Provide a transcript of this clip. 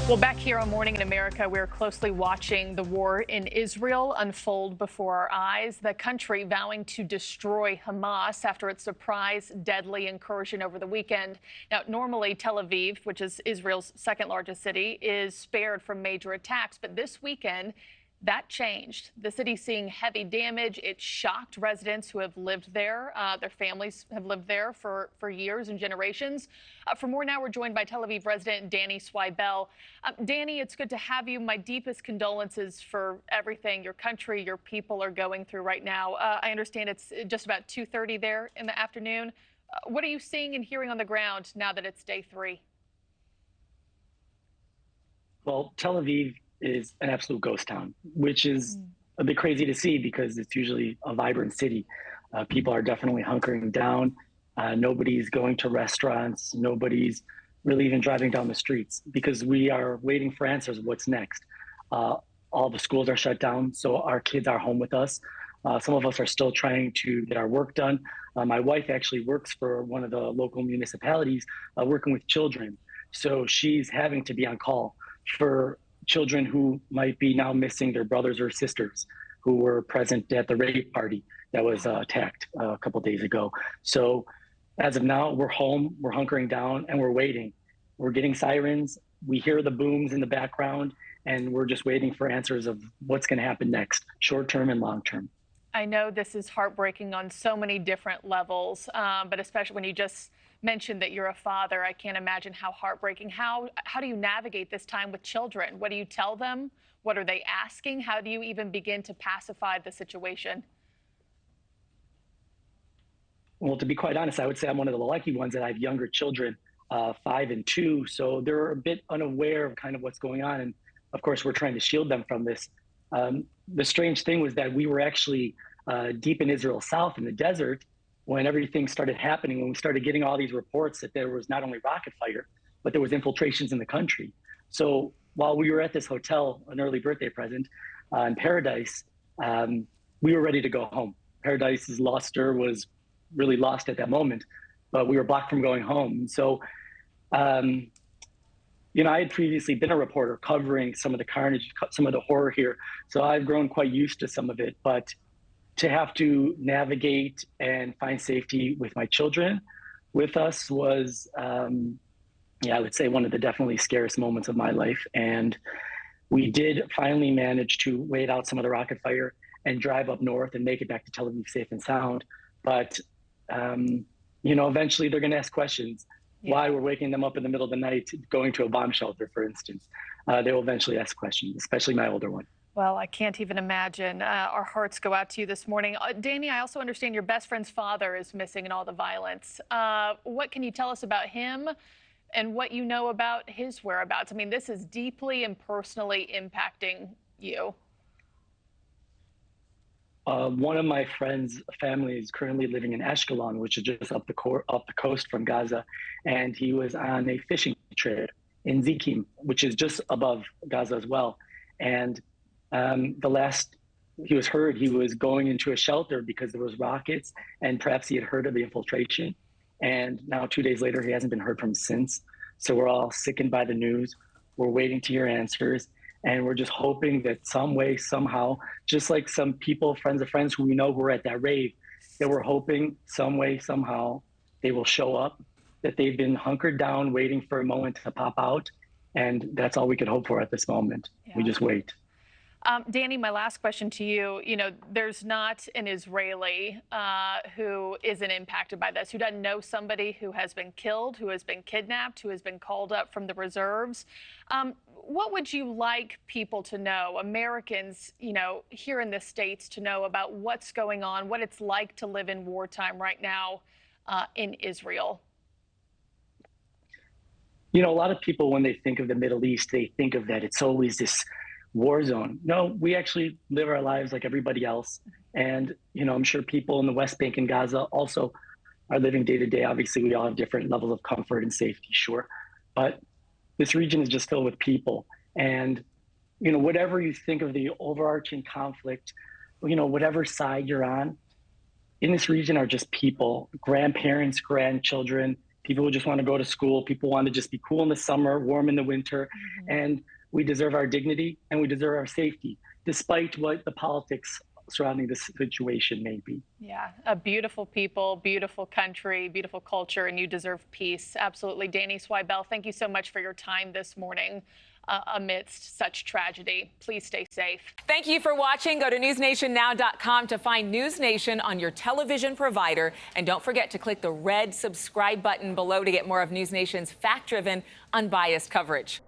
Well, back here on Morning in America, we're closely watching the war in Israel unfold before our eyes. The country vowing to destroy Hamas after its surprise, deadly incursion over the weekend. Now, normally Tel Aviv, which is Israel's second largest city, is spared from major attacks. But this weekend, that changed. The city seeing heavy damage. It shocked residents who have lived there. Their families have lived there for years and generations. For more now, we're joined by Tel Aviv resident Danny Swibel. Danny, it's good to have you. My deepest condolences for everything your country, your people are going through right now. I understand it's just about 2:30 there in the afternoon. What are you seeing and hearing on the ground now that it's day 3? Well, Tel Aviv is an absolute ghost town, which is a bit crazy to see because it's usually a vibrant city. People are definitely hunkering down. Nobody's going to restaurants. Nobody's really even driving down the streets because we are waiting for answers of what's next. All the schools are shut down, so our kids are home with us. Some of us are still trying to get our work done. My wife actually works for one of the local municipalities working with children. So she's having to be on call for children who might be now missing their brothers or sisters who were present at the rape party that was attacked a couple days ago. So as of now, we're home, we're hunkering down, and we're waiting. We're getting sirens, we hear the booms in the background, and we're just waiting for answers of what's going to happen next, short term and long term. I know this is heartbreaking on so many different levels, but especially when you just mentioned that you're a father, I can't imagine how heartbreaking. How do you navigate this time with children? What do you tell them? What are they asking? How do you even begin to pacify the situation? Well, to be quite honest, I would say I'm one of the lucky ones that I have younger children, 5 and 2. So they're a bit unaware of kind of what's going on. And of course, we're trying to shield them from this. The strange thing was that we were actually deep in Israel South in the desert when everything started happening, when we started getting all these reports that there was not only rocket fire, but there was infiltrations in the country. So while we were at this hotel, an early birthday present in Paradise, we were ready to go home. Paradise's luster was really lost at that moment, but we were blocked from going home. So, I had previously been a reporter covering some of the carnage, some of the horror here. So I've grown quite used to some of it, but to have to navigate and find safety with my children with us was, I would say one of the definitely scariest moments of my life. And we did finally manage to wait out some of the rocket fire and drive up north and make it back to Tel Aviv safe and sound. But, eventually they're going to ask questions. Why we're waking them up in the middle of the night, going to a bomb shelter, for instance. They will eventually ask questions, especially my older one. Well, I can't even imagine. Our hearts go out to you this morning. Danny, I also understand your best friend's father is missing in all the violence. What can you tell us about him and what you know about his whereabouts? I mean, this is deeply and personally impacting you. One of my friend's family is currently living in Ashkelon, which is just up the coast from Gaza. And he was on a fishing trip in Zikim, which is just above Gaza as well. And the last he was heard, he was going into a shelter because there was rockets and perhaps he had heard of the infiltration. And now 2 days later, he hasn't been heard from since. So we're all sickened by the news. We're waiting to hear answers. And we're just hoping that some way, somehow, just like some people, friends of friends who we know who were at that rave, that we're hoping some way, somehow they will show up, that they've been hunkered down, waiting for a moment to pop out. And that's all we could hope for at this moment. Yeah. We just wait. Danny, my last question to you, there's not an Israeli who isn't impacted by this, who doesn't know somebody who has been killed, who has been kidnapped, who has been called up from the reserves. What would you like people to know, Americans, here in the States, to know about what's going on, what it's like to live in wartime right now in Israel? A lot of people, when they think of the Middle East, they think of that it's always this war zone. No, we actually live our lives like everybody else. And, I'm sure people in the West Bank and Gaza also are living day to day. Obviously, we all have different levels of comfort and safety, sure. But this region is just filled with people. And, whatever you think of the overarching conflict, whatever side you're on, in this region are just people, grandparents, grandchildren, people who just want to go to school, people want to just be cool in the summer, warm in the winter. And we deserve our dignity and we deserve our safety, despite what the politics surrounding this situation may be. Yeah, a beautiful people, beautiful country, beautiful culture, and you deserve peace. Absolutely. Danny Swibel, thank you so much for your time this morning amidst such tragedy. Please stay safe. Thank you for watching. Go to newsnationnow.com to find News Nation on your television provider. And don't forget to click the red subscribe button below to get more of News Nation's fact-driven, unbiased coverage.